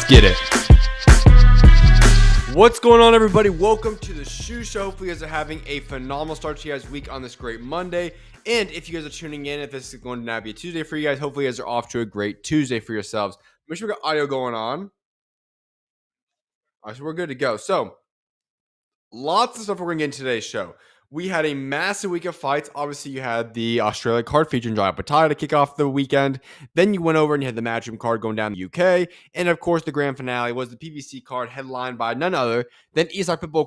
Let's get it. What's going on, everybody? Welcome to the SchuZ Show. Hopefully you guys are having a phenomenal start to you guys' week on this great Monday. And if you guys are tuning in, if this is going to now be a Tuesday for you guys, hopefully you guys are off to a great Tuesday for yourselves. Make sure we got audio going on. All right, so we're good to go. So lots of stuff we're going to get in today's show. We had a massive week of fights. Obviously, you had the Australia card featuring Opetaia to kick off the weekend. Then you went over and you had the Matchroom card going down in the UK. And, of course, the grand finale was the PBC card headlined by none other than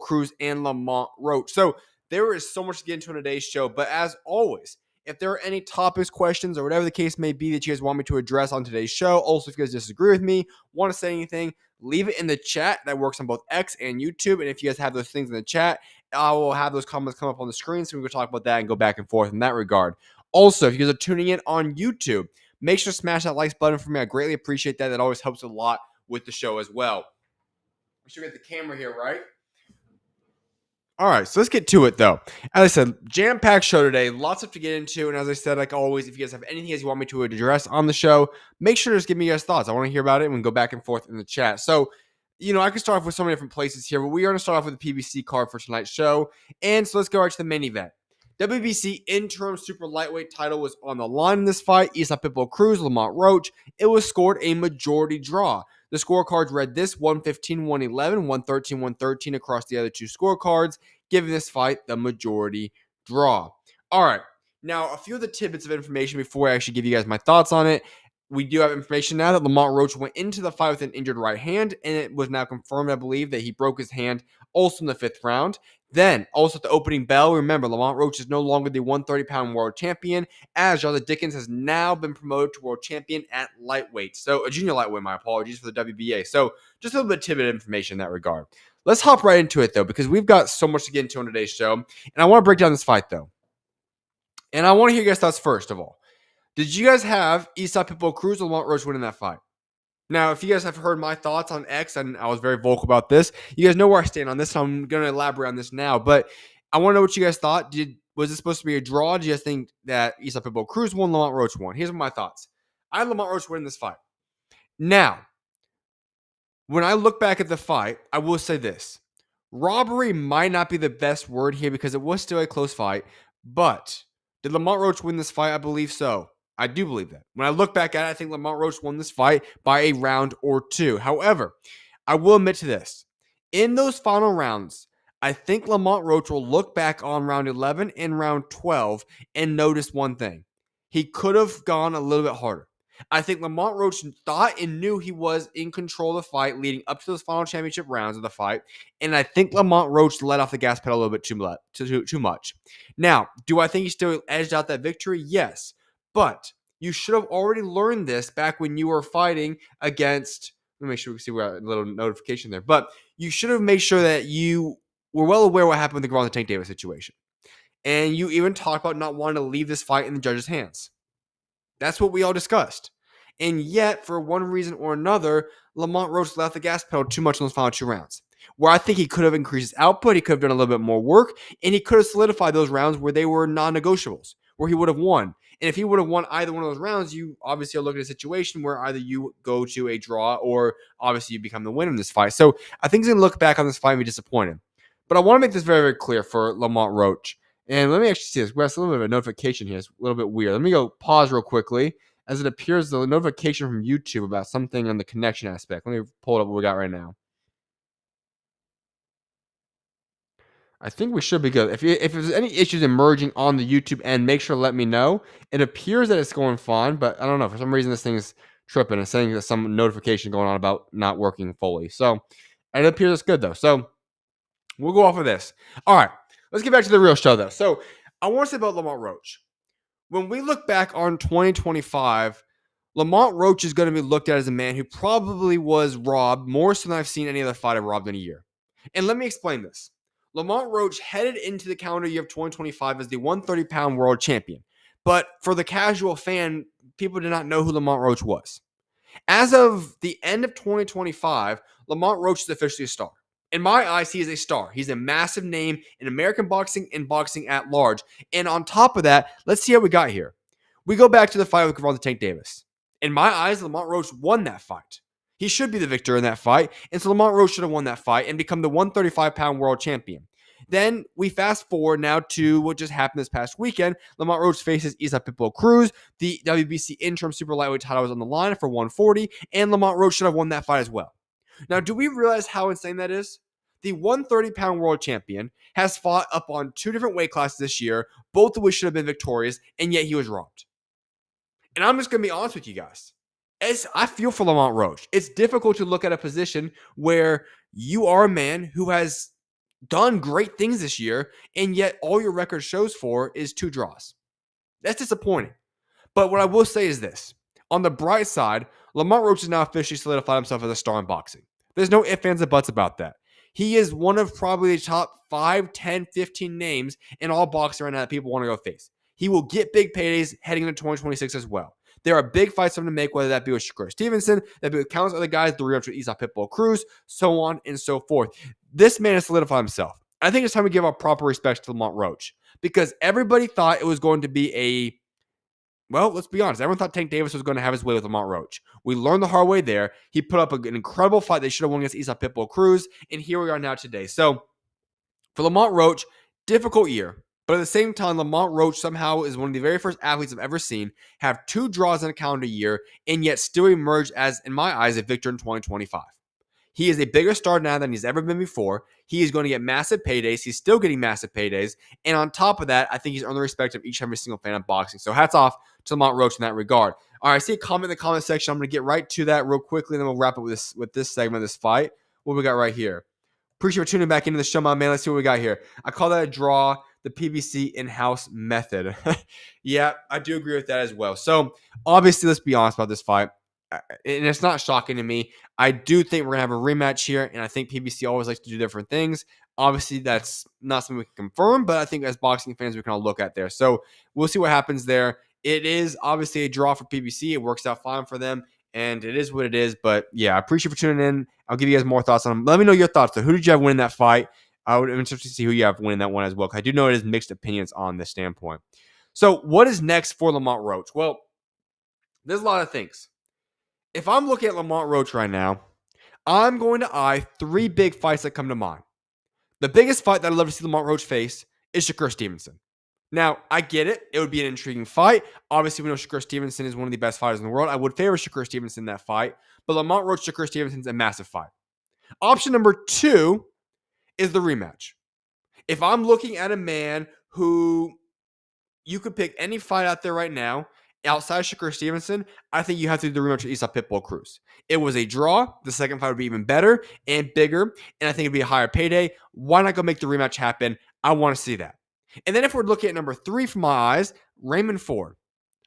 Cruz and Lamont Roach. So there is so much to get into in today's show. But as always, if there are any topics, questions, or whatever the case may be that you guys want me to address on today's show, also if you guys disagree with me, want to say anything, leave it in the chat. That works on both X and YouTube. And if you guys have those things in the chat, I will have those comments come up on the screen so we can talk about that and go back and forth in that regard. Also, if you guys are tuning in on YouTube, make sure to smash that likes button for me. I greatly appreciate that. That always helps a lot with the show as well. We should get the camera here, right? All right, so let's get to it, though. As I said, jam-packed show today. Lots of to get into. And as I said, like always, if you guys have anything you want me to address on the show, make sure to just give me your thoughts. I want to hear about it and we can go back and forth in the chat. So, I can start off with so many different places here, but we are going to start off with the PBC card for tonight's show. And so let's go right to the main event. WBC interim super lightweight title was on the line in this fight. Cruz, Lamont Roach. It was scored a majority draw. The scorecards read this: 115-111, 113-113 across the other two scorecards, giving this fight the majority draw. All right. Now, a few of the tidbits of information before I actually give you guys my thoughts on it. We do have information now that Lamont Roach went into the fight with an injured right hand, and it was now confirmed, I believe, that he broke his hand also in the 5th round. Then, also at the opening bell, remember, Lamont Roach is no longer the 130-pound world champion, as Jonathan Dickens has now been promoted to world champion at lightweight. So, a junior lightweight, my apologies for the WBA. So, just a little bit of tidbit information in that regard. Let's hop right into it, though, because we've got so much to get into on today's show, and I want to break down this fight, though. And I want to hear your guys' thoughts first of all. Did you guys have Cruz or Lamont Roach winning that fight? Now, if you guys have heard my thoughts on X, and I was very vocal about this, you guys know where I stand on this, so I'm going to elaborate on this now. But I want to know what you guys thought. Was it supposed to be a draw? Do you guys think that Cruz won, Lamont Roach won? Here's my thoughts. I had Lamont Roach winning this fight. Now, when I look back at the fight, I will say this. Robbery might not be the best word here because it was still a close fight. But did Lamont Roach win this fight? I believe so. I do believe that. When I look back at it, I think Lamont Roach won this fight by a round or two. However, I will admit to this. In those final rounds, I think Lamont Roach will look back on round 11 and round 12 and notice one thing. He could have gone a little bit harder. I think Lamont Roach thought and knew he was in control of the fight leading up to those final championship rounds of the fight. And I think Lamont Roach let off the gas pedal a little bit too much. Now, do I think he still edged out that victory? Yes. But you should have already learned this back when you were fighting against, let me make sure we can see we got a little notification there. But you should have made sure that you were well aware what happened with the Tank Davis situation. And you even talked about not wanting to leave this fight in the judges' hands. That's what we all discussed. And yet, for one reason or another, Lamont Roach left the gas pedal too much in those final 2 rounds. Where I think he could have increased his output, he could have done a little bit more work, and he could have solidified those rounds where they were non-negotiables, where he would have won. And if he would have won either one of those rounds, you obviously are looking at a situation where either you go to a draw or obviously you become the winner in this fight. So I think he's going to look back on this fight and be disappointed. But I want to make this very, very clear for Lamont Roach. And let me actually see this. We have a little bit of a notification here. It's a little bit weird. Let me go pause real quickly. As it appears, the notification from YouTube about something on the connection aspect. Let me pull it up what we got right now. I think we should be good. If there's any issues emerging on the YouTube end, make sure to let me know. It appears that it's going fine, but I don't know. For some reason, this thing is tripping and saying there's some notification going on about not working fully. So it appears it's good, though. So we'll go off of this. All right. Let's get back to the real show, though. So I want to say about Lamont Roach. When we look back on 2025, Lamont Roach is going to be looked at as a man who probably was robbed more so than I've seen any other fighter robbed in a year. And let me explain this. Lamont Roach headed into the calendar year of 2025 as the 130-pound world champion. But for the casual fan, people did not know who Lamont Roach was. As of the end of 2025, Lamont Roach is officially a star. In my eyes, he is a star. He's a massive name in American boxing and boxing at large. And on top of that, let's see how we got here. We go back to the fight with Tank Davis. In my eyes, Lamont Roach won that fight. He should be the victor in that fight. And so Lamont Roach should have won that fight and become the 135-pound world champion. Then we fast forward now to what just happened this past weekend. Lamont Roach faces Cruz. The WBC interim super lightweight title was on the line for 140, and Lamont Roach should have won that fight as well. Now, do we realize how insane that is? The 130-pound world champion has fought up on 2 different weight classes this year, both of which should have been victorious, and yet he was robbed. And I'm just going to be honest with you guys. I feel for Lamont Roach. It's difficult to look at a position where you are a man who has done great things this year, and yet all your record shows for is 2 draws. That's disappointing. But what I will say is this. On the bright side, Lamont Roach has now officially solidified himself as a star in boxing. There's no ifs, ands, or buts about that. He is one of probably the top 5, 10, 15 names in all boxing right now that people want to go face. He will get big paydays heading into 2026 as well. There are big fights for him to make, whether that be with Shakur Stevenson, that be with countless other guys, the rematch with Cruz, so on and so forth. This man has solidified himself. I think it's time to give our proper respect to Lamont Roach because everybody thought it was going to be well, let's be honest. Everyone thought Tank Davis was going to have his way with Lamont Roach. We learned the hard way there. He put up an incredible fight. They should have won against Cruz, and here we are now today. So for Lamont Roach, difficult year. But at the same time, Lamont Roach somehow is one of the very first athletes I've ever seen have 2 draws in a calendar year and yet still emerge as, in my eyes, a victor in 2025. He is a bigger star now than he's ever been before. He is going to get massive paydays. He's still getting massive paydays. And on top of that, I think he's earned the respect of each and every single fan of boxing. So hats off to Lamont Roach in that regard. All right, I see a comment in the comment section. I'm going to get right to that real quickly, and then we'll wrap it with this segment of this fight. What we got right here? Appreciate you for tuning back into the show, my man. Let's see what we got here. I call that a draw, the PBC in-house method. Yeah, I do agree with that as well. So obviously, let's be honest about this fight. And it's not shocking to me. I do think we're going to have a rematch here, and I think PBC always likes to do different things. Obviously, that's not something we can confirm, but I think as boxing fans, we can all look at there. So we'll see what happens there. It is obviously a draw for PBC. It works out fine for them, and it is what it is. But yeah, I appreciate you for tuning in. I'll give you guys more thoughts on them. Let me know your thoughts, though. Who did you have winning that fight? I would be interested to see who you have winning that one as well, because I do know it is mixed opinions on this standpoint. So what is next for Lamont Roach? Well, there's a lot of things. If I'm looking at Lamont Roach right now, I'm going to eye 3 big fights that come to mind. The biggest fight that I'd love to see Lamont Roach face is Shakur Stevenson. Now, I get it. It would be an intriguing fight. Obviously, we know Shakur Stevenson is one of the best fighters in the world. I would favor Shakur Stevenson in that fight. But Lamont Roach, Shakur Stevenson's a massive fight. Option number 2 is the rematch. If I'm looking at a man who you could pick any fight out there right now, outside Shakur Stevenson, I think you have to do the rematch with Cruz. It was a draw. The second fight would be even better and bigger, and I think it'd be a higher payday. Why not go make the rematch happen? I want to see that. And then if we're looking at number 3 from my eyes, Raymond Ford.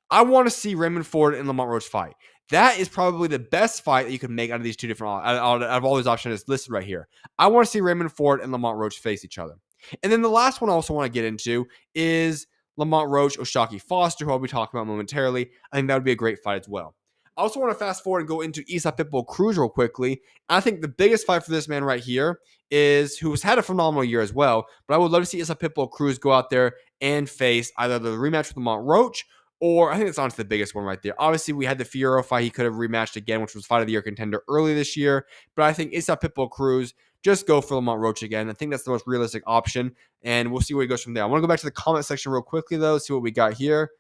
I want to see Raymond Ford and Lamont Roach fight. That is probably the best fight that you can make out of these 2 different, out of all these options listed right here. I want to see Raymond Ford and Lamont Roach face each other. And then the last one I also want to get into is Lamont Roach, O'Shaquie Foster, who I'll be talking about momentarily. I think that would be a great fight as well. I also want to fast forward and go into Cruz real quickly. I think the biggest fight for this man right here is, who has had a phenomenal year as well, but I would love to see Cruz go out there and face either the rematch with Lamont Roach, or I think it's honestly the biggest one right there. Obviously, we had the Fierro fight he could have rematched again, which was fight of the year contender early this year, but I think Cruz, just go for Lamont Roach again. I think that's the most realistic option, and we'll see where he goes from there. I want to go back to the comment section real quickly, though, see what we got here.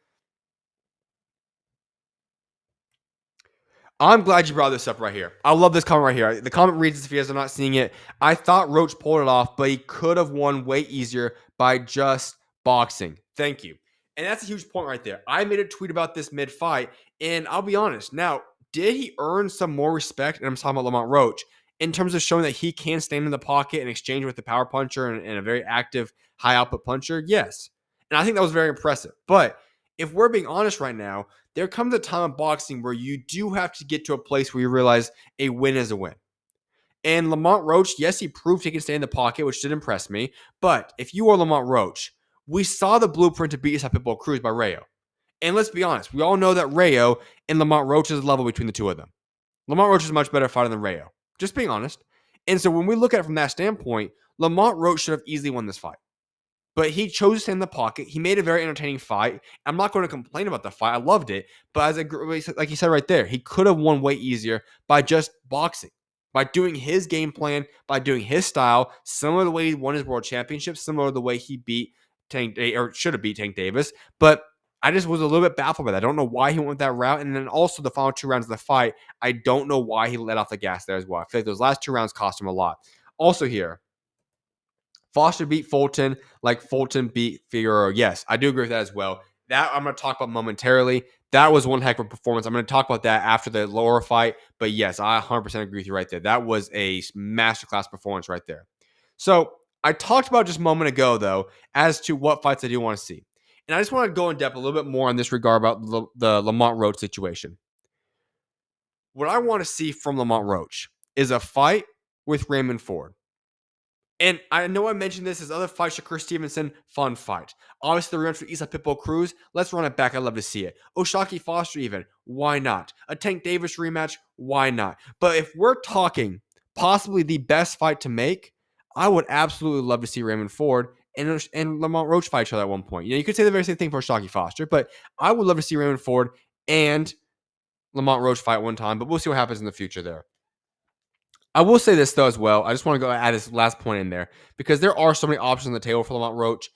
I'm glad you brought this up right here. I love this comment right here. The comment reads, if you guys are not seeing it, I thought Roach pulled it off, but he could have won way easier by just boxing. Thank you. And that's a huge point right there. I made a tweet about this mid-fight, and I'll be honest. Now, did he earn some more respect, and I'm talking about Lamont Roach, in terms of showing that he can stand in the pocket and exchange with the power puncher and a very active, high-output puncher? Yes. And I think that was very impressive. But if we're being honest right now, there comes a time in boxing where you do have to get to a place where you realize a win is a win. And Lamont Roach, yes, he proved he can stay in the pocket, which did impress me. But if you are Lamont Roach, we saw the blueprint to beat Cruz by Rayo. And let's be honest, we all know that Rayo and Lamont Roach is a level between the 2 of them. Lamont Roach is a much better fighter than Rayo. Just being honest. And so when we look at it from that standpoint, Lamont Roach should have easily won this fight. But he chose to stay in the pocket. He made a very entertaining fight. I'm not going to complain about the fight. I loved it. But like you said right there, he could have won way easier by just boxing, by doing his game plan, by doing his style, similar to the way he won his world championship, similar to the way he beat or should have beat Tank Davis. But I just was a little bit baffled by that. I don't know why he went that route. And then also the final 2 rounds of the fight, I don't know why he let off the gas there as well. I feel like those last 2 rounds cost him a lot. Also here, Foster beat Fulton like Fulton beat Figueroa. Yes, I do agree with that as well. That I'm going to talk about momentarily. That was one heck of a performance. I'm going to talk about that after the lower fight. But yes, I 100% agree with you right there. That was a masterclass performance right there. So I talked about just a moment ago, though, as to what fights I do want to see. And I just want to go in depth a little bit more on this regard about the Lamont Roach situation. What I want to see from Lamont Roach is a fight with Raymond Ford. And I know I mentioned this as other fights, Shakur Stevenson, fun fight. Obviously, the rematch with Isa Pitbull Cruz, let's run it back. I'd love to see it. O'Shaquie Foster even, why not? A Tank Davis rematch, why not? But if we're talking possibly the best fight to make, I would absolutely love to see Raymond Ford and Lamont Roach fight each other at one point. You know, you could say the very same thing for O'Shaquie Foster, but I would love to see Raymond Ford and Lamont Roach fight one time, but we'll see what happens in the future there. I will say this, though, as well. I just want to go add this last point in there because there are so many options on the table for Lamont Roach.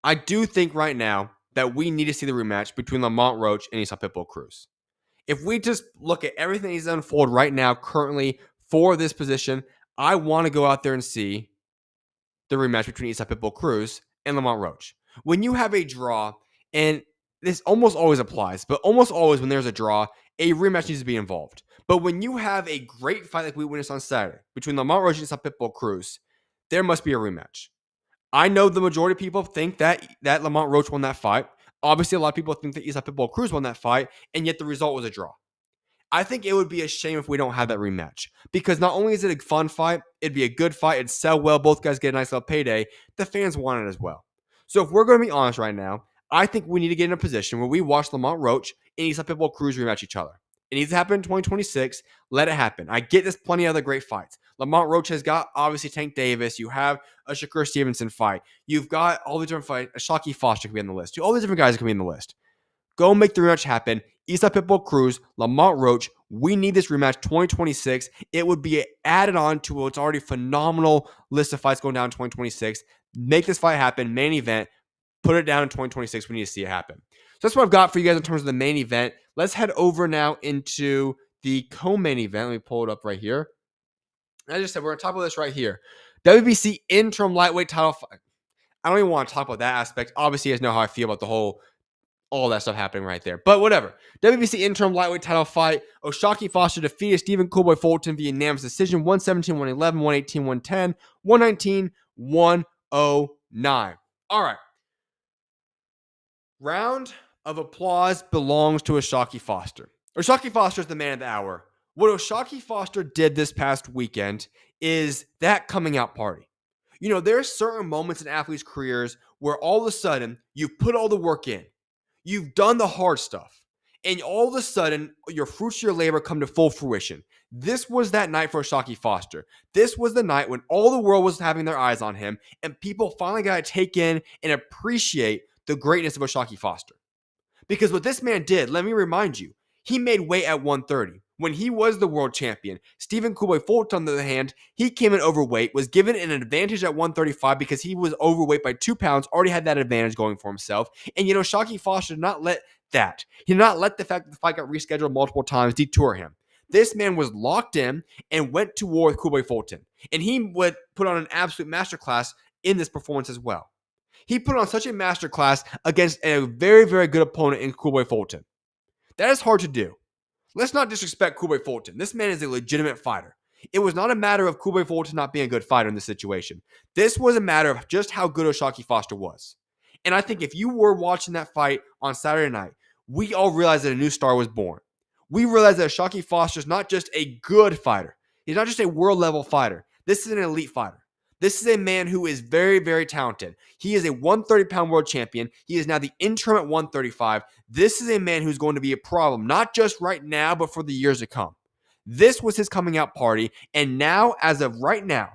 I do think right now that we need to see the rematch between Lamont Roach and Isa Pitbull Cruz. If we just look at everything he's unfold right now, currently for this position, I want to go out there and see the rematch between Isa Pitbull Cruz and Lamont Roach. When you have a draw, and this almost always applies, but almost always when there's a draw, a rematch needs to be involved. But when you have a great fight like we witnessed on Saturday between Lamont Roach and Isa Pitbull Cruz, there must be a rematch. I know the majority of people think that Lamont Roach won that fight. Obviously, a lot of people think that Isa Pitbull Cruz won that fight, and yet the result was a draw. I think it would be a shame if we don't have that rematch because not only is it a fun fight, it'd be a good fight, it'd sell well, both guys get a nice little payday. The fans want it as well. So if we're going to be honest right now, I think we need to get in a position where we watch Lamont Roach and Isa Pitbull Cruz rematch each other. It needs to happen in 2026. Let it happen. I get there's plenty of other great fights. Lamont Roach has got, obviously, Tank Davis. You have a Shakur Stevenson fight. You've got all these different fights. O'Shaquie Foster could be on the list. All these different guys could be on the list. Go make the rematch happen. Isa Pitbull Cruz, Lamont Roach. We need this rematch 2026. It would be added on to what's already a phenomenal list of fights going down in 2026. Make this fight happen. Main event. Put it down in 2026. We need to see it happen. So that's what I've got for you guys in terms of the main event. Let's head over now into the co-main event. Let me pull it up right here. As I just said, we're going to talk about this right here. WBC interim lightweight title fight. I don't even want to talk about that aspect. Obviously, you guys know how I feel about all that stuff happening right there. But whatever. WBC interim lightweight title fight. O'Shaquie Foster defeated Stephen Coolboy Fulton via unanimous decision. 117, 111, 118, 110, 119, 109. All right. Round of applause belongs to O'Shaquie Foster. O'Shaquie Foster is the man of the hour. What O'Shaquie Foster did this past weekend is that coming out party. You know, there are certain moments in athletes' careers where all of a sudden you've put all the work in. You've done the hard stuff. And all of a sudden, your fruits of your labor come to full fruition. This was that night for O'Shaquie Foster. This was the night when all the world was having their eyes on him, and people finally got to take in and appreciate the greatness of O'Shaquie Foster. Because what this man did, let me remind you, he made weight at 130. When he was the world champion, Stephen Coolboy Fulton, on the other hand, he came in overweight, was given an advantage at 135 because he was overweight by 2 pounds, already had that advantage going for himself. And, O'Shaquie Foster did not let that. He did not let the fact that the fight got rescheduled multiple times detour him. This man was locked in and went to war with Coolboy Fulton. And he would put on an absolute masterclass in this performance as well. He put on such a masterclass against a very, very good opponent in Coolboy Fulton. That is hard to do. Let's not disrespect Coolboy Fulton. This man is a legitimate fighter. It was not a matter of Coolboy Fulton not being a good fighter in this situation. This was a matter of just how good O'Shaquie Foster was. And I think if you were watching that fight on Saturday night, we all realized that a new star was born. We realized that O'Shaquie Foster is not just a good fighter. He's not just a world-level fighter. This is an elite fighter. This is a man who is very, very talented. He is a 130-pound world champion. He is now the interim at 135. This is a man who's going to be a problem, not just right now, but for the years to come. This was his coming out party. And now, as of right now,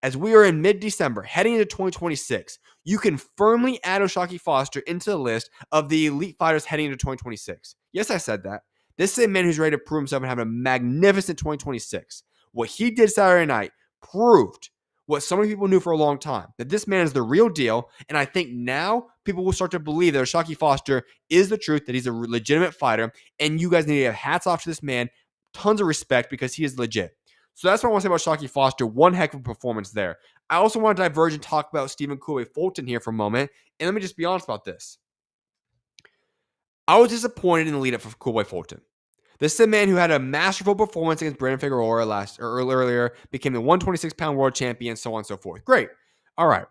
as we are in mid-December, heading into 2026, you can firmly add O'Shaquie Foster into the list of the elite fighters heading into 2026. Yes, I said that. This is a man who's ready to prove himself and have a magnificent 2026. What he did Saturday night proved what so many people knew for a long time, that this man is the real deal. And I think now people will start to believe that O'Shaquie Foster is the truth, that he's a legitimate fighter. And you guys need to give hats off to this man. Tons of respect because he is legit. So that's what I want to say about O'Shaquie Foster. One heck of a performance there. I also want to diverge and talk about Stephen Fulton here for a moment. And let me just be honest about this. I was disappointed in the lead-up for Fulton. This is a man who had a masterful performance against Brandon Figueroa earlier, became the 126-pound world champion, so on and so forth. Great. All right.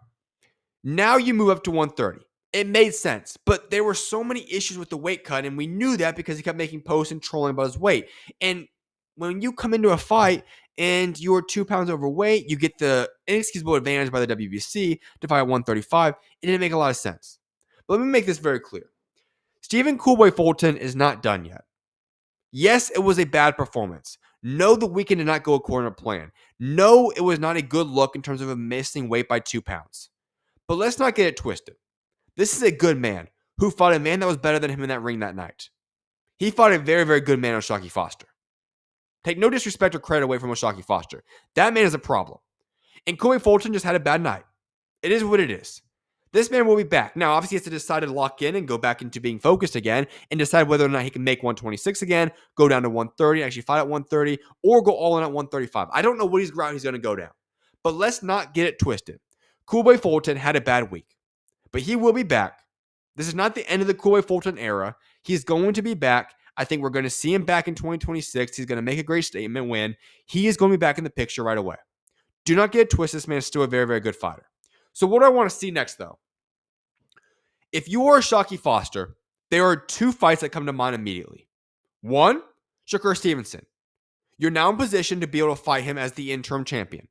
Now you move up to 130. It made sense, but there were so many issues with the weight cut, and we knew that because he kept making posts and trolling about his weight. And when you come into a fight and you're 2 pounds overweight, you get the inexcusable advantage by the WBC to fight at 135. It didn't make a lot of sense. But let me make this very clear. Stephen Fulton is not done yet. Yes, it was a bad performance. No, the weekend did not go according to plan. No, it was not a good look in terms of him missing weight by 2 pounds. But let's not get it twisted. This is a good man who fought a man that was better than him in that ring that night. He fought a very, very good man, O'Shaquie Foster. Take no disrespect or credit away from O'Shaquie Foster. That man is a problem. And Fulton just had a bad night. It is what it is. This man will be back. Now, obviously, he has to decide to lock in and go back into being focused again and decide whether or not he can make 126 again, go down to 130, actually fight at 130, or go all in at 135. I don't know what route he's going to go down. But let's not get it twisted. Fulton had a bad week, but he will be back. This is not the end of the Fulton era. He's going to be back. I think we're going to see him back in 2026. He's going to make a great statement win. He is going to be back in the picture right away. Do not get it twisted. This man is still a very, very good fighter. So what do I want to see next, though? If you are O'Shaquie Foster, there are 2 fights that come to mind immediately. 1, Shakur Stevenson. You're now in position to be able to fight him as the interim champion.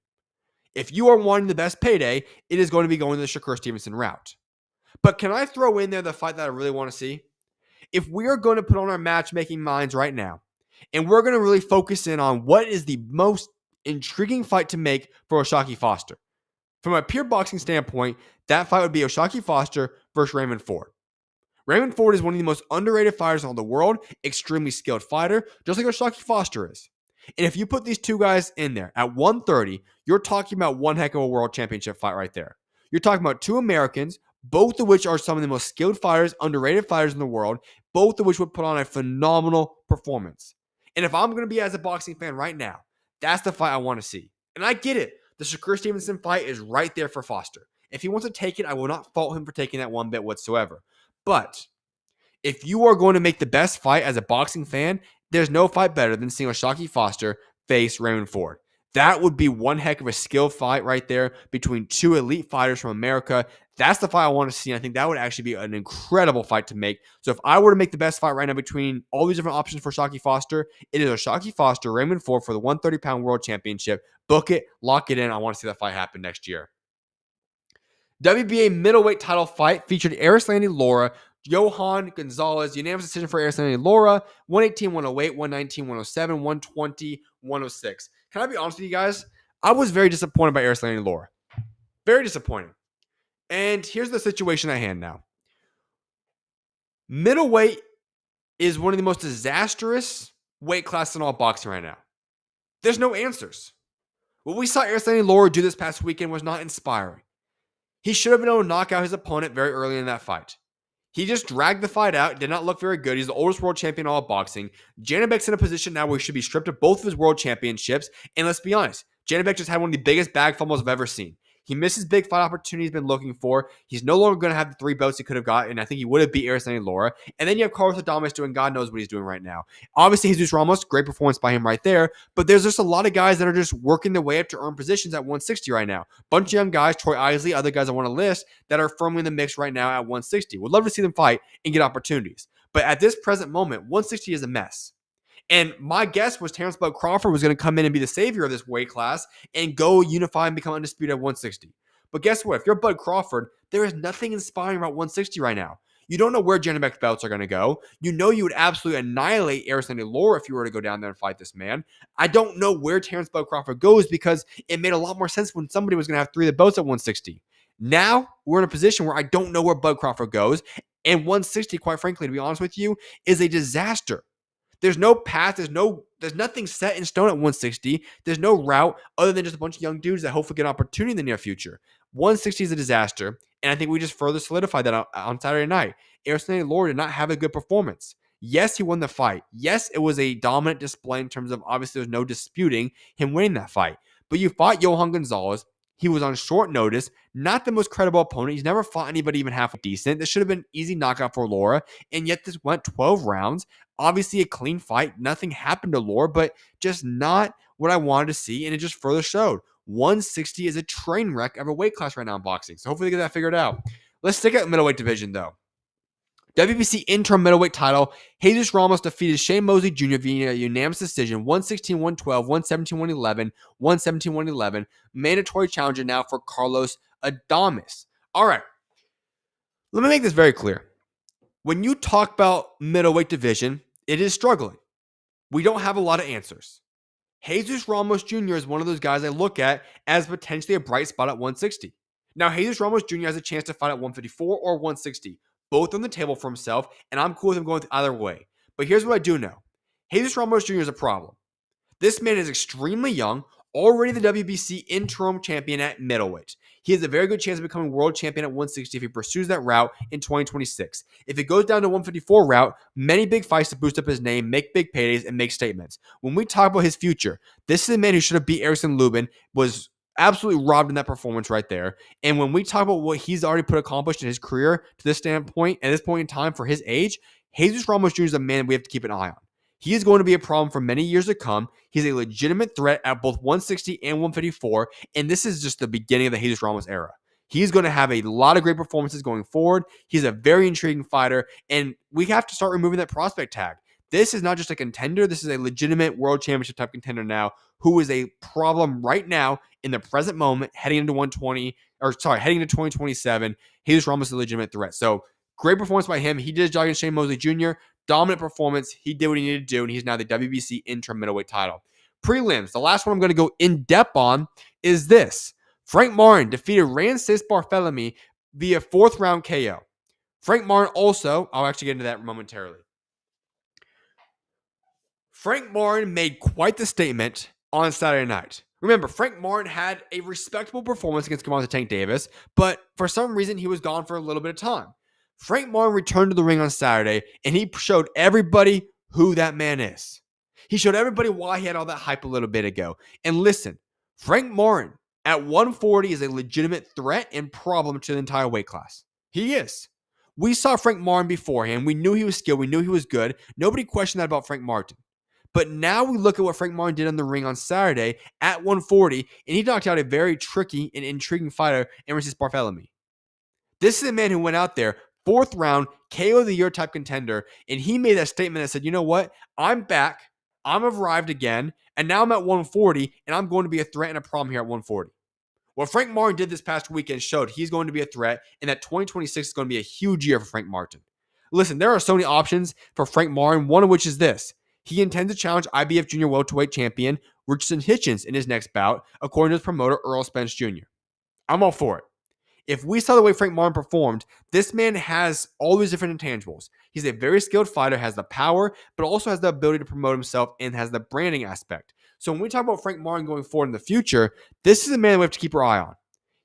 If you are wanting the best payday, it is going to be going the Shakur Stevenson route. But can I throw in there the fight that I really want to see? If we are going to put on our matchmaking minds right now, and we're going to really focus in on what is the most intriguing fight to make for O'Shaquie Foster. From a pure boxing standpoint, that fight would be O'Shaquie Foster versus Raymond Ford. Raymond Ford is one of the most underrated fighters in the world, extremely skilled fighter, just like O'Shaquie Foster is. And if you put these 2 guys in there at 130, you're talking about one heck of a world championship fight right there. You're talking about 2 Americans, both of which are some of the most skilled fighters, underrated fighters in the world, both of which would put on a phenomenal performance. And if I'm going to be as a boxing fan right now, that's the fight I want to see. And I get it. The Shakur Stevenson fight is right there for Foster. If he wants to take it, I will not fault him for taking that one bit whatsoever. But if you are going to make the best fight as a boxing fan, there's no fight better than seeing O'Shaquie Foster face Raymond Ford. That would be one heck of a skill fight right there between 2 elite fighters from America. That's the fight I want to see. I think that would actually be an incredible fight to make. So if I were to make the best fight right now between all these different options for O'Shaquie Foster, it is O'Shaquie Foster, Raymond Ford for the 130-pound world championship. Book it, lock it in. I want to see that fight happen next year. WBA middleweight title fight featured Erislandy Lara, Johan, Gonzalez, unanimous decision for Erislandy Lara, 118-108, 119-107, 120-106. Can I be honest with you guys? I was very disappointed by Erislandy Lara. Very disappointed. And here's the situation at hand now. Middleweight is one of the most disastrous weight classes in all boxing right now. There's no answers. What we saw Erislandy Lara do this past weekend was not inspiring. He should have been able to knock out his opponent very early in that fight. He just dragged the fight out. It did not look very good. He's the oldest world champion in all of boxing. Janibek's in a position now where he should be stripped of both of his world championships. And let's be honest, Janibek just had one of the biggest bag fumbles I've ever seen. He misses big fight opportunities he's been looking for. He's no longer going to have the 3 belts he could have got, and I think he would have beat Erislandy Lara. And then you have Carlos Adames doing God knows what he's doing right now. Obviously, Jesus Ramos, great performance by him right there, but there's just a lot of guys that are just working their way up to earn positions at 160 right now. Bunch of young guys, Troy Isley, other guys I want to list, that are firmly in the mix right now at 160. Would love to see them fight and get opportunities. But at this present moment, 160 is a mess. And my guess was Terrence Bud Crawford was going to come in and be the savior of this weight class and go unify and become undisputed at 160. But guess what? If you're Bud Crawford, there is nothing inspiring about 160 right now. You don't know where Janibek's belts are going to go. You know you would absolutely annihilate Erislandy Lara if you were to go down there and fight this man. I don't know where Terrence Bud Crawford goes because it made a lot more sense when somebody was going to have 3 of the belts at 160. Now we're in a position where I don't know where Bud Crawford goes. And 160, quite frankly, to be honest with you, is a disaster. There's no path. There's nothing set in stone at 160. There's no route other than just a bunch of young dudes that hopefully get an opportunity in the near future. 160 is a disaster, and I think we just further solidified that on Saturday night. Erislandy Lara did not have a good performance. Yes, he won the fight. Yes, it was a dominant display in terms of obviously there's no disputing him winning that fight. But you fought Johan Gonzalez. He was on short notice, not the most credible opponent. He's never fought anybody even half decent. This should have been an easy knockout for Lara, and yet this went 12 rounds. Obviously a clean fight. Nothing happened to Lara, but just not what I wanted to see, and it just further showed. 160 is a train wreck of a weight class right now in boxing, so hopefully they get that figured out. Let's stick at middleweight division, though. WBC interim middleweight title, Jesus Ramos defeated Shane Mosley Jr. via unanimous decision, 116-112, 117-111, 117-111. Mandatory challenger now for Carlos Adames. All right, let me make this very clear. When you talk about middleweight division, it is struggling. We don't have a lot of answers. Jesus Ramos Jr. is one of those guys I look at as potentially a bright spot at 160. Now, Jesus Ramos Jr. has a chance to fight at 154 or 160. Both on the table for himself, and I'm cool with him going either way. But here's what I do know. Jesus Ramos Jr. is a problem. This man is extremely young, already the WBC interim champion at middleweight. He has a very good chance of becoming world champion at 160 if he pursues that route in 2026. If it goes down to 154 route, many big fights to boost up his name, make big paydays, and make statements. When we talk about his future, this is a man who should have beat Erickson Lubin, was absolutely robbed in that performance right there. And when we talk about what he's already accomplished in his career to this standpoint, at this point in time for his age, Jesus Ramos Jr. is a man we have to keep an eye on. He is going to be a problem for many years to come. He's a legitimate threat at both 160 and 154, and this is just the beginning of the Jesus Ramos era. He's going to have a lot of great performances going forward. He's a very intriguing fighter, and we have to start removing that prospect tag. This is not just a contender. This is a legitimate world championship type contender now who is a problem right now in the present moment heading into 2027. Jesus Ramos is a legitimate threat. So great performance by him. He did his job against Shane Mosley Jr. Dominant performance. He did what he needed to do, and he's now the WBC interim middleweight title. Prelims. The last one I'm going to go in depth on is this. Frank Martin defeated Rances Barthelemy via 4th round KO. Frank Martin also, I'll actually get into that momentarily. Frank Martin made quite the statement on Saturday night. Remember, Frank Martin had a respectable performance against Gervonta Tank Davis, but for some reason he was gone for a little bit of time. Frank Martin returned to the ring on Saturday, and he showed everybody who that man is. He showed everybody why he had all that hype a little bit ago. And listen, Frank Martin at 140 is a legitimate threat and problem to the entire weight class. He is. We saw Frank Martin beforehand. We knew he was skilled. We knew he was good. Nobody questioned that about Frank Martin. But now we look at what Frank Martin did in the ring on Saturday at 140, and he knocked out a very tricky and intriguing fighter in Rances Barthelemy. This is a man who went out there, 4th round, KO of the year type contender, and he made that statement that said, you know what? I'm back. I'm arrived again, and now I'm at 140, and I'm going to be a threat and a problem here at 140. What Frank Martin did this past weekend showed he's going to be a threat, and that 2026 is going to be a huge year for Frank Martin. Listen, there are so many options for Frank Martin, one of which is this. He intends to challenge IBF Junior welterweight champion Richardson Hitchins in his next bout, according to his promoter Earl Spence Jr. I'm all for it. If we saw the way Frank Martin performed, this man has all these different intangibles. He's a very skilled fighter, has the power, but also has the ability to promote himself and has the branding aspect. So when we talk about Frank Martin going forward in the future, this is a man we have to keep our eye on.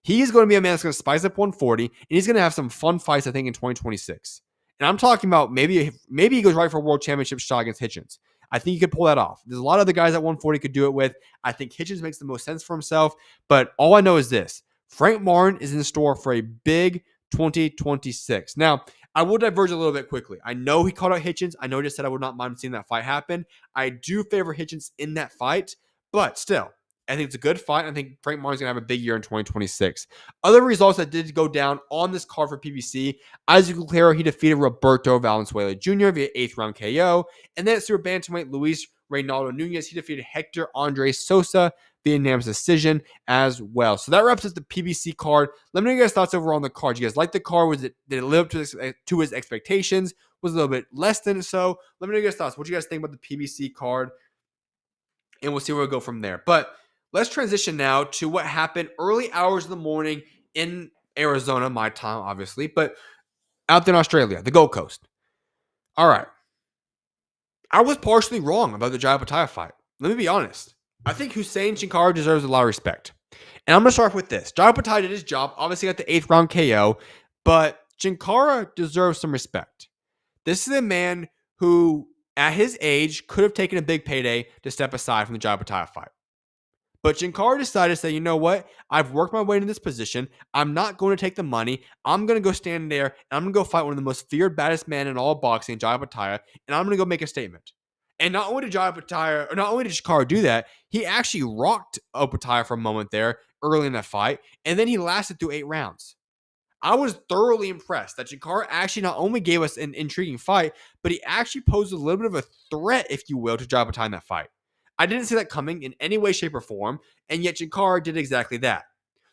He is going to be a man that's going to spice up 140, and he's going to have some fun fights, I think, in 2026. And I'm talking about maybe he goes right for a world championship shot against Hitchins. I think he could pull that off. There's a lot of other guys at 140 could do it with. I think Hitchins makes the most sense for himself. But all I know is this. Frank Martin is in store for a big 2026. Now, I will diverge a little bit quickly. I know he called out Hitchins. I know he just said I would not mind seeing that fight happen. I do favor Hitchins in that fight. But still, I think it's a good fight. I think Frank Martin's going to have a big year in 2026. Other results that did go down on this card for PBC, Isaac Lucero, he defeated Roberto Valenzuela Jr. via 8th round KO. And then at super bantamweight, Luis Reynaldo Nunez, he defeated Hector Andre Sosa via unanimous decision as well. So that wraps up the PBC card. Let me know your guys' thoughts overall on the card. You guys like the card? Did it live up to his expectations? Was a little bit less than so? Let me know your guys' thoughts. What do you guys think about the PBC card? And we'll see where we go from there. But let's transition now to what happened early hours of the morning in Arizona, my time, obviously, but out there in Australia, the Gold Coast. All right. I was partially wrong about the Jai Opetaia fight. Let me be honest. I think Huseyin Cinkara deserves a lot of respect. And I'm going to start off with this. Jai Opetaia did his job, obviously got the 8th round KO, but Cinkara deserves some respect. This is a man who, at his age, could have taken a big payday to step aside from the Jai Opetaia fight. But Cinkara decided to say, you know what? I've worked my way into this position. I'm not going to take the money. I'm going to go stand there, and I'm going to go fight one of the most feared, baddest men in all boxing, Jai Opetaia, and I'm going to go make a statement. And not only did Cinkara do that, he actually rocked Opetaia for a moment there early in that fight, and then he lasted through 8 rounds. I was thoroughly impressed that Cinkara actually not only gave us an intriguing fight, but he actually posed a little bit of a threat, if you will, to Jai Opetaia in that fight. I didn't see that coming in any way, shape, or form, and yet Cinkara did exactly that.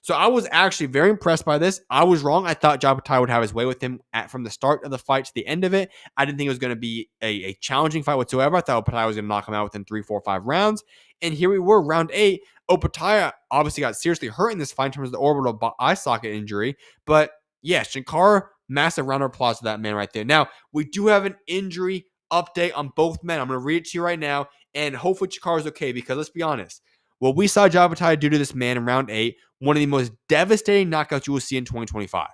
So I was actually very impressed by this. I was wrong. I thought Jai Opetaia would have his way with him from the start of the fight to the end of it. I didn't think it was going to be a challenging fight whatsoever. I thought Opetaia was going to knock him out within 3, 4, 5 rounds. And here we were, round 8. Opetaia obviously got seriously hurt in this fight in terms of the orbital eye socket injury. But yes, Cinkara, massive round of applause to that man right there. Now, we do have an injury update on both men. I'm going to read it to you right now. And hopefully Cinkara's okay, because let's be honest. What we saw Jai Opetaia do to this man in round 8, one of the most devastating knockouts you will see in 2025.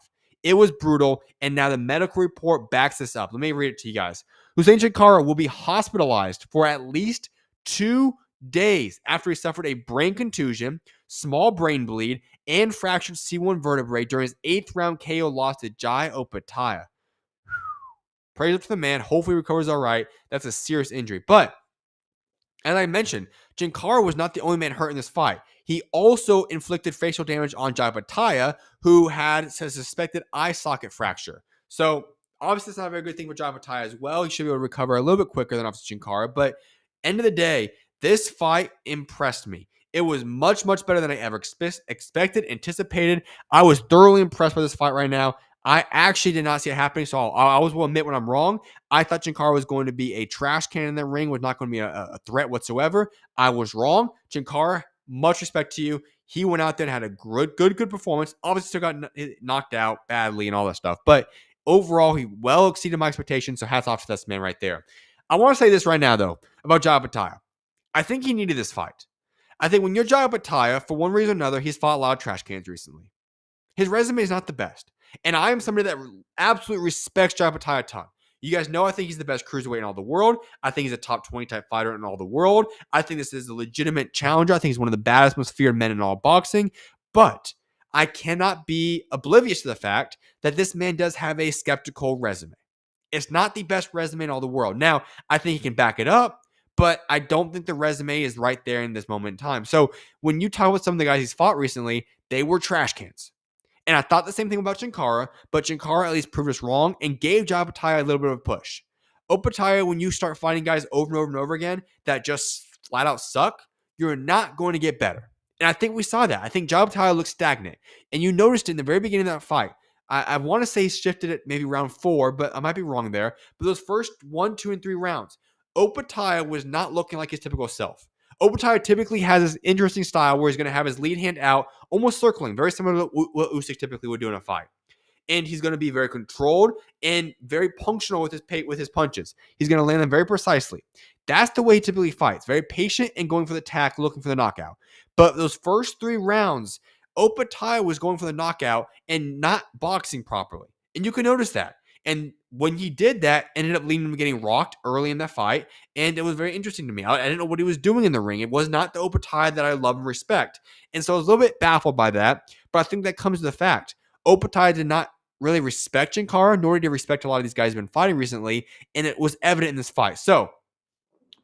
It was brutal, and now the medical report backs this up. Let me read it to you guys. Huseyin Cinkara will be hospitalized for at least 2 days after he suffered a brain contusion, small brain bleed, and fractured C1 vertebrae during his 8th round KO loss to Jai Opetaia. Praise up to the man. Hopefully he recovers all right. That's a serious injury. But as I mentioned, Cinkara was not the only man hurt in this fight. He also inflicted facial damage on Jai Opetaia, who had a suspected eye socket fracture. So obviously it's not a very good thing for Jai Opetaia as well. He should be able to recover a little bit quicker than obviously Cinkara. But end of the day, this fight impressed me. It was much, much better than I ever expected, anticipated. I was thoroughly impressed by this fight right now. I actually did not see it happening, so I always will admit when I'm wrong. I thought Cinkara was going to be a trash can in that ring, was not going to be a threat whatsoever. I was wrong. Cinkara, much respect to you. He went out there and had a good performance. Obviously still got knocked out badly and all that stuff, but overall, he well exceeded my expectations, so hats off to this man right there. I want to say this right now, though, about Jai Opetaia. I think he needed this fight. I think when you're Jai Opetaia, for one reason or another, he's fought a lot of trash cans recently. His resume is not the best. And I am somebody that absolutely respects Jai Opetaia a ton. You guys know I think he's the best cruiserweight in all the world. I think he's a top 20 type fighter in all the world. I think this is a legitimate challenger. I think he's one of the baddest, most feared men in all boxing. But I cannot be oblivious to the fact that this man does have a skeptical resume. It's not the best resume in all the world. Now, I think he can back it up, but I don't think the resume is right there in this moment in time. So when you talk with some of the guys he's fought recently, they were trash cans. And I thought the same thing about Cinkara, but Cinkara at least proved us wrong and gave Jai Opetaia a little bit of a push. Opetaia, when you start fighting guys over and over and over again that just flat out suck, you're not going to get better. And I think we saw that. I think Jai Opetaia looked stagnant. And you noticed it in the very beginning of that fight. I want to say he shifted it maybe round 4, but I might be wrong there. But those first 1, 2, and 3 rounds, Opetaia was not looking like his typical self. Opetaia typically has this interesting style where he's going to have his lead hand out, almost circling, very similar to what Usyk typically would do in a fight. And he's going to be very controlled and very punctual with his punches. He's going to land them very precisely. That's the way he typically fights. Very patient and going for the tack, looking for the knockout. But those first 3 rounds, Opetaia was going for the knockout and not boxing properly. And you can notice that. And when he did that, ended up leading him to getting rocked early in that fight. And it was very interesting to me. I didn't know what he was doing in the ring. It was not the Opetaia that I love and respect. And so I was a little bit baffled by that. But I think that comes to the fact. Opetaia did not really respect Cinkara, nor did he respect a lot of these guys who've been fighting recently. And it was evident in this fight. So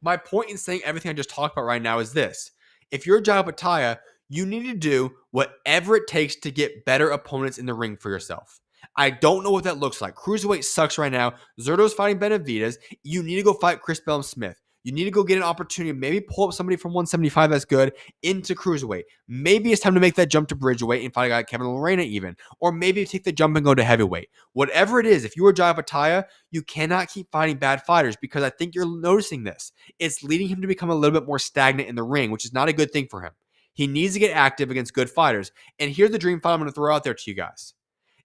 my point in saying everything I just talked about right now is this. If you're Jai Opetaia, you need to do whatever it takes to get better opponents in the ring for yourself. I don't know what that looks like. Cruiserweight sucks right now. Zurdo's fighting Benavidez. You need to go fight Chris Bellum Smith. You need to go get an opportunity. Maybe pull up somebody from 175 that's good into cruiserweight. Maybe it's time to make that jump to bridgeweight and fight a guy like Kevin Lorena even. Or maybe take the jump and go to heavyweight. Whatever it is, if you are Jai Opetaia, you cannot keep fighting bad fighters because I think you're noticing this. It's leading him to become a little bit more stagnant in the ring, which is not a good thing for him. He needs to get active against good fighters. And here's the dream fight I'm going to throw out there to you guys.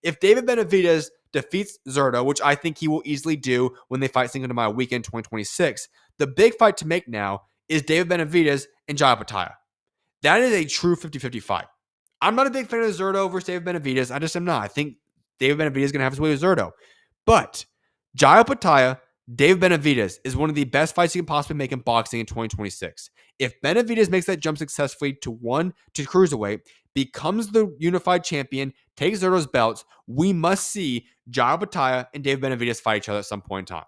If David Benavidez defeats Zurdo, which I think he will easily do when they fight Cinco de Mayo weekend 2026, the big fight to make now is David Benavidez and Jai Opetaia. That is a true 50-50 fight. I'm not a big fan of Zurdo versus David Benavidez. I just am not. I think David Benavidez is going to have his way with Zurdo. But Jai Opetaia, David Benavidez is one of the best fights you can possibly make in boxing in 2026. If Benavidez makes that jump successfully to cruiserweight, becomes the unified champion, takes Zurdo's belts, we must see Jai Opetaia and David Benavidez fight each other at some point in time.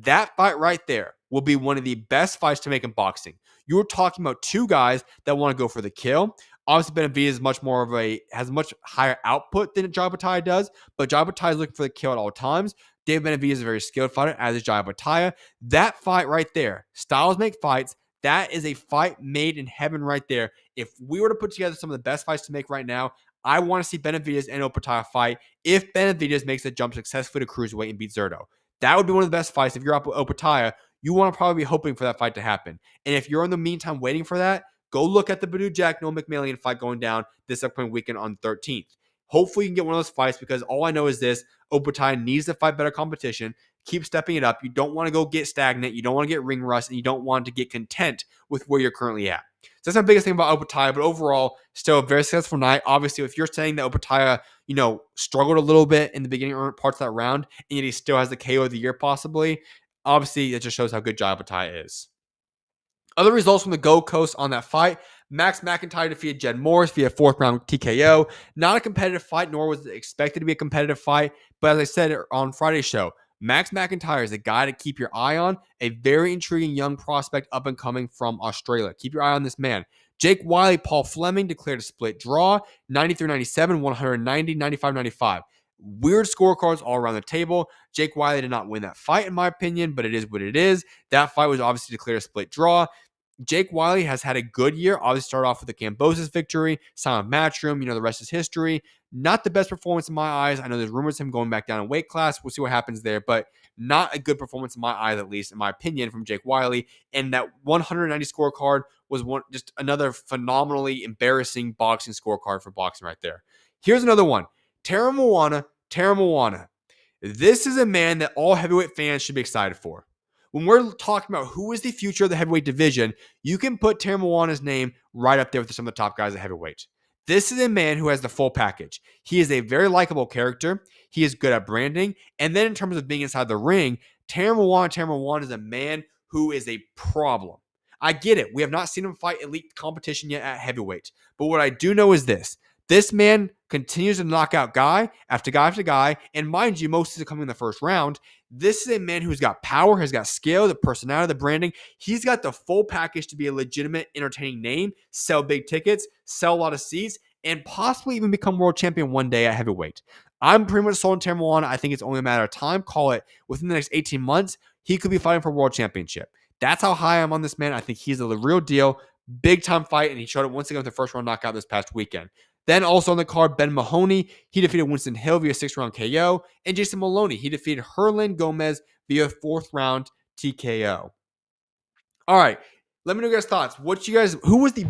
That fight right there will be one of the best fights to make in boxing. You're talking about two guys that want to go for the kill. Obviously, Benavidez has much higher output than Jai Opetaia does, but Jai Opetaia is looking for the kill at all times. David Benavidez is a very skilled fighter, as is Jai Opetaia. That fight right there, styles make fights. That is a fight made in heaven right there. If we were to put together some of the best fights to make right now, I want to see Benavidez and Opetaia fight if Benavidez makes a jump successfully to cruiserweight and beats Zurdo. That would be one of the best fights. If you're Opetaia, you want to probably be hoping for that fight to happen. And if you're in the meantime waiting for that, go look at the Badou Jack Noah McMillian fight going down this upcoming weekend on the 13th. Hopefully you can get one of those fights because all I know is this: Opetaia needs to fight better competition. Keep stepping it up. You don't want to go get stagnant. You don't want to get ring rust, and you don't want to get content with where you're currently at. So that's my biggest thing about Opetaia, but overall, still a very successful night. Obviously, if you're saying that Opetaia, struggled a little bit in the beginning parts of that round, and yet he still has the KO of the year possibly, obviously, it just shows how good Jai Opetaia is. Other results from the Gold Coast on that fight: Max McIntyre defeated Jed Morris via fourth round TKO. Not a competitive fight, nor was it expected to be a competitive fight. But as I said on Friday's show, Max McIntyre is a guy to keep your eye on, a very intriguing young prospect up and coming from Australia. Keep your eye on this man. Jake Wiley, Paul Fleming declared a split draw, 93-97, 190, 95-95. Weird scorecards all around the table. Jake Wiley did not win that fight, in my opinion, but it is what it is. That fight was obviously declared a split draw. Jake Wiley has had a good year. Obviously started off with the Cambosis victory, signed with Matchroom. The rest is history. Not the best performance in my eyes. I know there's rumors of him going back down in weight class. We'll see what happens there, but not a good performance in my eyes, at least in my opinion, from Jake Wiley. And that 190 scorecard was just another phenomenally embarrassing boxing scorecard for boxing right there. Here's another one. Tara Moana. This is a man that all heavyweight fans should be excited for. When we're talking about who is the future of the heavyweight division, you can put Tara Moana's name right up there with some of the top guys at heavyweight. This is a man who has the full package. He is a very likable character. He is good at branding. And then in terms of being inside the ring, Tara Moana is a man who is a problem. I get it. We have not seen him fight elite competition yet at heavyweight. But what I do know is this. This man continues to knock out guy after guy after guy. And mind you, most of it coming in the first round. This is a man who's got power, has got skill, the personality, the branding. He's got the full package to be a legitimate, entertaining name, sell big tickets, sell a lot of seats, and possibly even become world champion one day at heavyweight. I'm pretty much sold on Tara Moana. I think it's only a matter of time. Call it within the next 18 months. He could be fighting for a world championship. That's how high I'm on this man. I think he's the real deal. Big time fight, and he showed it once again with the first round knockout this past weekend. Then also on the card, Ben Mahoney, he defeated Winston Hill via 6th round KO. And Jason Maloney, he defeated Herlin Gomez via 4th round TKO. All right, let me know your guys' thoughts. Who was the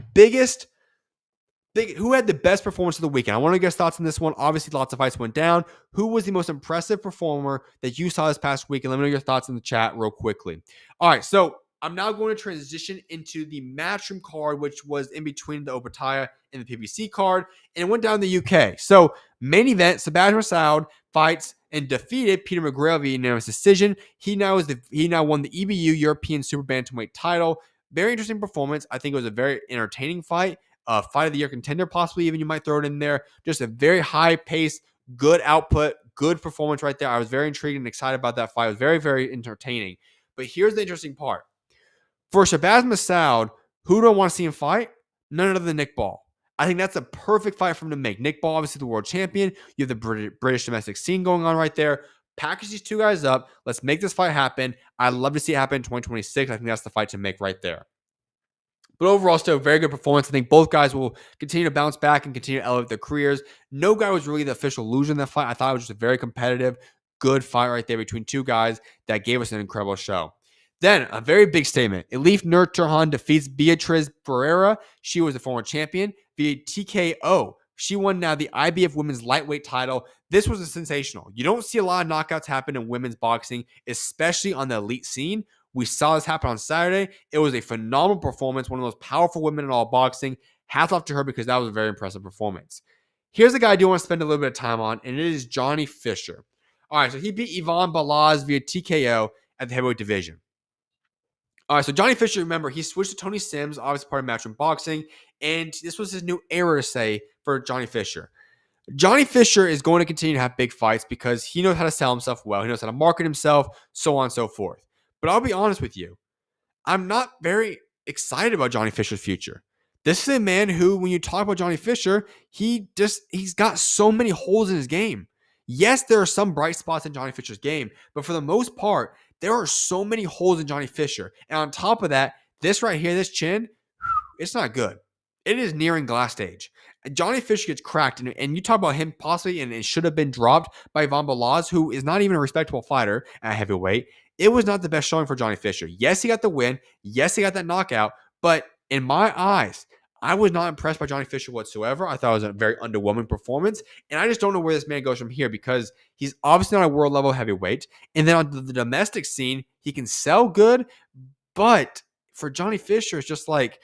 who had the best performance of the weekend? I want to get your thoughts on this one. Obviously, lots of fights went down. Who was the most impressive performer that you saw this past week? And let me know your thoughts in the chat real quickly. All right, so I'm now going to transition into the Matchroom card, which was in between the Opetaia and the PBC card, and it went down in the UK. So, main event, Shabaz Masoud fights and defeated Peter McGrail via unanimous decision. He now won the EBU European Super Bantamweight title. Very interesting performance. I think it was a very entertaining fight. Fight of the year contender, possibly even you might throw it in there. Just a very high pace, good output, good performance right there. I was very intrigued and excited about that fight. It was very, very entertaining. But here's the interesting part. For Shabaz Masoud, who do I want to see him fight? None other than Nick Ball. I think that's a perfect fight for him to make. Nick Ball, obviously the world champion. You have the British domestic scene going on right there. Package these two guys up. Let's make this fight happen. I'd love to see it happen in 2026. I think that's the fight to make right there. But overall, still a very good performance. I think both guys will continue to bounce back and continue to elevate their careers. No guy was really the official loser in that fight. I thought it was just a very competitive, good fight right there between two guys that gave us an incredible show. Then, a very big statement. Elif Nurturhan defeats Beatriz Pereira. She was the former champion via TKO. She won now the IBF Women's Lightweight title. This was a sensational. You don't see a lot of knockouts happen in women's boxing, especially on the elite scene. We saw this happen on Saturday. It was a phenomenal performance, one of the most powerful women in all boxing. Hats off to her because that was a very impressive performance. Here's a guy I do want to spend a little bit of time on, and it is Johnny Fisher. All right, so he beat Ivan Balaz via TKO at the heavyweight division. All right, so Johnny Fisher, remember, he switched to Tony Sims, obviously part of Matchroom Boxing, and this was his new era to say for Johnny Fisher. Johnny Fisher is going to continue to have big fights because he knows how to sell himself well. He knows how to market himself, so on and so forth. But I'll be honest with you. I'm not very excited about Johnny Fisher's future. This is a man who, when you talk about Johnny Fisher, he's got so many holes in his game. Yes, there are some bright spots in Johnny Fisher's game, but for the most part, there are so many holes in Johnny Fisher. And on top of that, this right here, this chin, it's not good. It is nearing glass stage. Johnny Fisher gets cracked, and you talk about him possibly, and it should have been dropped by Ivan Balaz, who is not even a respectable fighter at heavyweight. It was not the best showing for Johnny Fisher. Yes, he got the win. Yes, he got that knockout. But in my eyes, I was not impressed by Johnny Fisher whatsoever. I thought it was a very underwhelming performance. And I just don't know where this man goes from here because he's obviously not a world level heavyweight. And then on the domestic scene, he can sell good. But for Johnny Fisher, it's just like,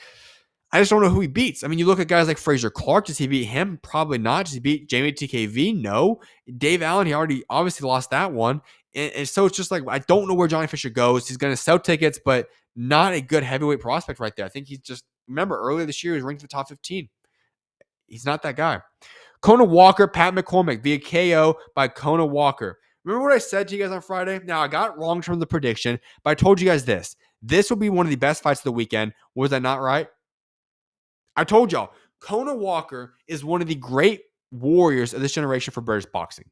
I just don't know who he beats. I mean, you look at guys like Fraser Clark. Does he beat him? Probably not. Does he beat Jamie TKV? No. Dave Allen, he already obviously lost that one. And so it's just like, I don't know where Johnny Fisher goes. He's going to sell tickets, but not a good heavyweight prospect right there. I think he's just, remember, earlier this year, he was ranked in the top 15. He's not that guy. Conan Walker, Pat McCormick via KO by Conan Walker. Remember what I said to you guys on Friday? Now, I got it wrong in terms of the prediction, but I told you guys this. This will be one of the best fights of the weekend. Was I not right? I told y'all, Conan Walker is one of the great warriors of this generation for British boxing.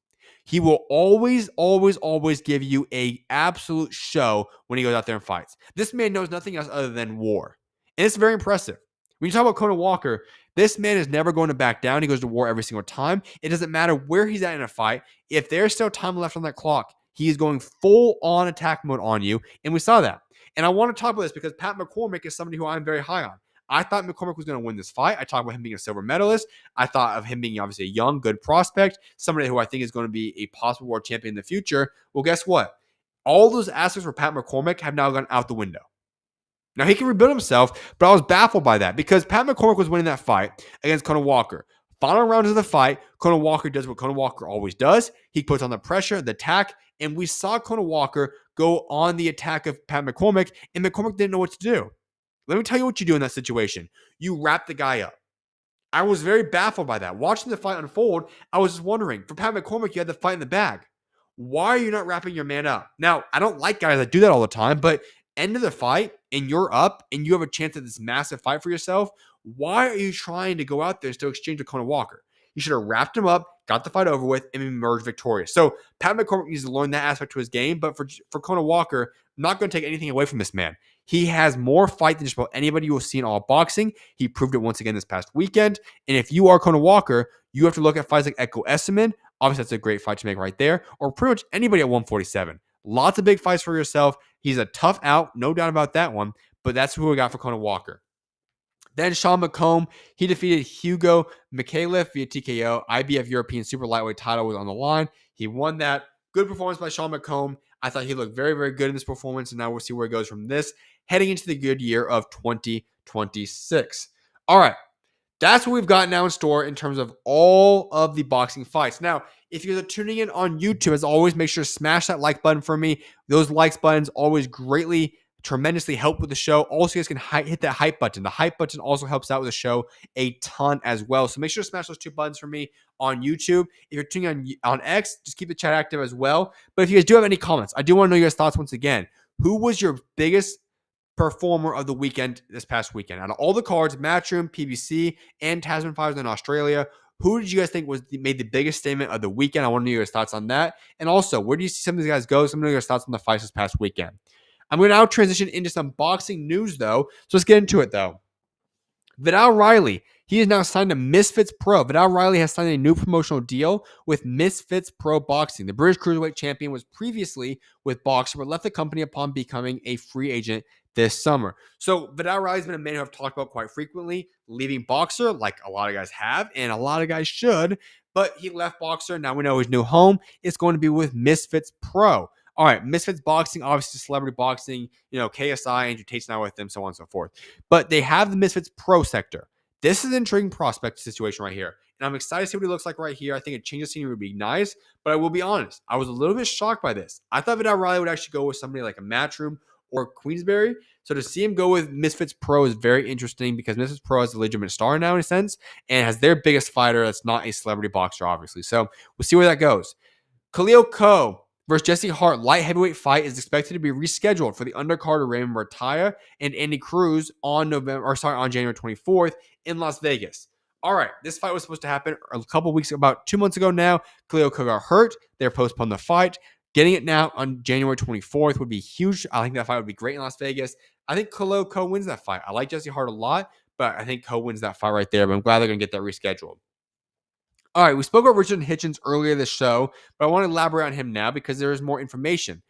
He will always, always, always give you an absolute show when he goes out there and fights. This man knows nothing else other than war. And it's very impressive. When you talk about Conan Walker, this man is never going to back down. He goes to war every single time. It doesn't matter where he's at in a fight. If there's still time left on that clock, he is going full on attack mode on you. And we saw that. And I want to talk about this because Pat McCormick is somebody who I'm very high on. I thought McCormick was going to win this fight. I talked about him being a silver medalist. I thought of him being obviously a young, good prospect, somebody who I think is going to be a possible world champion in the future. Well, guess what? All those aspects for Pat McCormick have now gone out the window. Now, he can rebuild himself, but I was baffled by that because Pat McCormick was winning that fight against Conan Walker. Final round of the fight, Conan Walker does what Conan Walker always does. He puts on the pressure, the attack, and we saw Conan Walker go on the attack of Pat McCormick, and McCormick didn't know what to do. Let me tell you what you do in that situation. You wrap the guy up. I was very baffled by that. Watching the fight unfold, I was just wondering, for Pat McCormick, you had the fight in the bag. Why are you not wrapping your man up? Now, I don't like guys that do that all the time, but end of the fight and you're up and you have a chance at this massive fight for yourself, why are you trying to go out there and still exchange with Conan Walker? You should have wrapped him up, got the fight over with, and emerged victorious. So Pat McCormick needs to learn that aspect to his game, but for Conan Walker, I'm not going to take anything away from this man. He has more fight than just about anybody you will see in all boxing. He proved it once again this past weekend. And if you are Conan Walker, you have to look at fights like Echo Esserman. Obviously, that's a great fight to make right there. Or pretty much anybody at 147. Lots of big fights for yourself. He's a tough out, no doubt about that one. But that's who we got for Conan Walker. Then Sean McComb, he defeated Hugo Mikhailov via TKO. IBF European Super Lightweight title was on the line. He won that. Good performance by Sean McComb. I thought he looked very, very good in this performance, and now we'll see where it goes from this, heading into the good year of 2026. All right, that's what we've got now in store in terms of all of the boxing fights. Now, if you're tuning in on YouTube, as always, make sure to smash that like button for me. Those likes buttons always greatly, tremendously help with the show. Also, you guys can hit that hype button. The hype button also helps out with the show a ton as well. So make sure to smash those two buttons for me on YouTube. If you're tuning on X, just keep the chat active as well. But if you guys do have any comments, I do want to know your guys' thoughts once again. Who was your biggest performer of the weekend this past weekend? Out of all the cards, Matchroom, PBC, and Tasman Fighters in Australia, Who did you guys think made the biggest statement of the weekend? I want to know your thoughts on that. And also, where do you see some of these guys go? Some of your thoughts on the fights this past weekend. I'm going to now transition into some boxing news, though. So let's get into it, though. VIDDAL Riley, he is now signed to MISFITS Pro. VIDDAL Riley has signed a new promotional deal with MISFITS Pro Boxing. The British Cruiserweight champion was previously with Boxer, but left the company upon becoming a free agent this summer. So VIDDAL Riley's been a man who I've talked about quite frequently, leaving Boxer, like a lot of guys have, and a lot of guys should, but he left Boxer. Now we know his new home is going to be with MISFITS Pro. All right, MISFITS Boxing, obviously celebrity boxing, KSI, Andrew Tate's now with them, so on and so forth. But they have the MISFITS Pro sector. This is an intriguing prospect situation right here. And I'm excited to see what he looks like right here. I think a change of scenery would be nice, but I will be honest. I was a little bit shocked by this. I thought VIDDAL Riley would actually go with somebody like a Matchroom or Queensberry. So to see him go with MISFITS Pro is very interesting because MISFITS Pro is a legitimate star now in a sense and has their biggest fighter that's not a celebrity boxer, obviously. So we'll see where that goes. Khalil Ko versus Jesse Hart light heavyweight fight is expected to be rescheduled for the undercard of Raymond Barthelemy and Andy Cruz on January 24th in Las Vegas. All right, this fight was supposed to happen about 2 months ago now. Khalil Ko got hurt. They're postponed the fight. Getting it now on January 24th would be huge. I think that fight would be great in Las Vegas. I think Khalil Ko wins that fight. I like Jesse Hart a lot, but I think Ko wins that fight right there. But I'm glad they're going to get that rescheduled. All right, we spoke about Richardson Hitchins earlier this show, but I want to elaborate on him now because there is more information.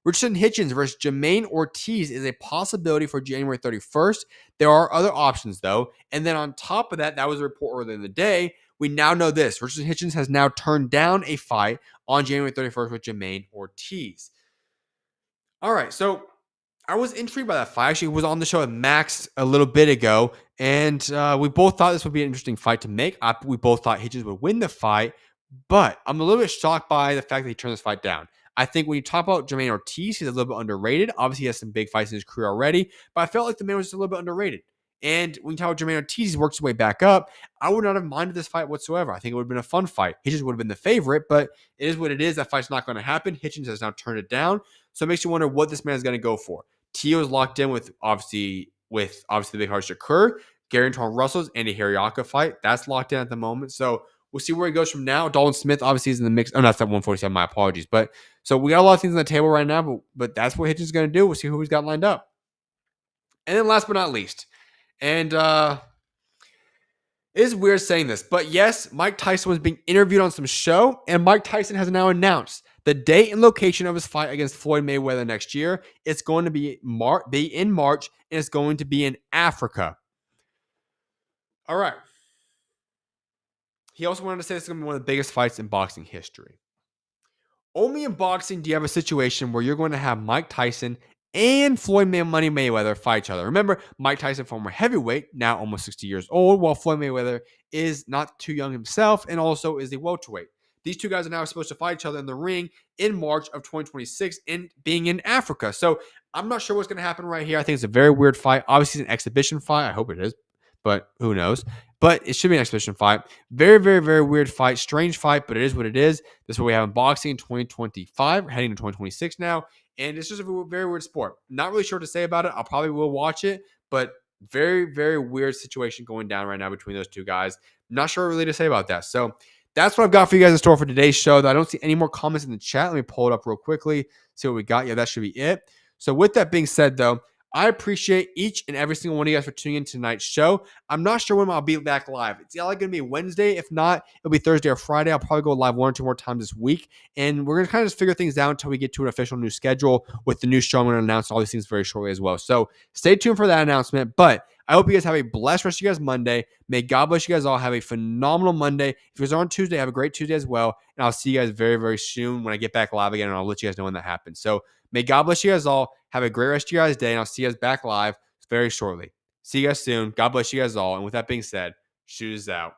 Richardson Hitchins versus Jamaine Ortiz is a possibility for January 31st. There are other options, though. And then on top of that, that was a report earlier in the day. We now know this. Richardson Hitchins has now turned down a fight on January 31st with Jamaine Ortiz. All right, so I was intrigued by that fight. Actually, was on the show with Max a little bit ago, and we both thought this would be an interesting fight to make. We both thought Hitchins would win the fight, but I'm a little bit shocked by the fact that he turned this fight down. I think when you talk about Jamaine Ortiz, he's a little bit underrated. Obviously, he has some big fights in his career already, but I felt like the man was just a little bit underrated. And when you talk about Jamaine Ortiz, he's worked his way back up. I would not have minded this fight whatsoever. I think it would have been a fun fight. Hitchins would have been the favorite, but it is what it is. That fight's not going to happen. Hitchins has now turned it down, so it makes you wonder what this man is going to go for. Tio is locked in with obviously the big Harsh Shakur, Gary Antoine Russell's Andy Hiriaka fight. That's locked in at the moment. So we'll see where he goes from now. Dalton Smith obviously is in the mix. Oh, no, that's at 147. My apologies. But so we got a lot of things on the table right now, but that's what Hitchins is going to do. We'll see who he's got lined up. And then last but not least, and it is weird saying this, but yes, Mike Tyson was being interviewed on some show, and Mike Tyson has now announced the date and location of his fight against Floyd Mayweather next year. It's going to be in March, and it's going to be in Africa. All right. He also wanted to say this is going to be one of the biggest fights in boxing history. Only in boxing do you have a situation where you're going to have Mike Tyson and Floyd Money Mayweather fight each other. Remember, Mike Tyson, former heavyweight, now almost 60 years old, while Floyd Mayweather is not too young himself and also is a welterweight. These two guys are now supposed to fight each other in the ring in March of 2026 and being in Africa. So I'm not sure what's going to happen right here. I think it's a very weird fight. Obviously, it's an exhibition fight. I hope it is, but who knows? But it should be an exhibition fight. Very, very, very weird fight. Strange fight, but it is what it is. This is what we have in boxing in 2025. We're heading to 2026 now. And it's just a very weird sport. Not really sure what to say about it. I probably will watch it, but very, very weird situation going down right now between those two guys. Not sure really to say about that. So that's what I've got for you guys in store for today's show. I don't see any more comments in the chat. Let me pull it up real quickly, see what we got. Yeah, that should be it. So with that being said, though, I appreciate each and every single one of you guys for tuning in to tonight's show. I'm not sure when I'll be back live. It's either going to be Wednesday. If not, it'll be Thursday or Friday. I'll probably go live 1 or 2 more times this week. And we're going to kind of just figure things out until we get to an official new schedule with the new show. I'm going to announce all these things very shortly as well. So stay tuned for that announcement. But I hope you guys have a blessed rest of you guys Monday. May God bless you guys all. Have a phenomenal Monday. If you guys are on Tuesday, have a great Tuesday as well. And I'll see you guys very, very soon when I get back live again. And I'll let you guys know when that happens. So may God bless you guys all. Have a great rest of your guys' day. And I'll see you guys back live very shortly. See you guys soon. God bless you guys all. And with that being said, SchuZ out.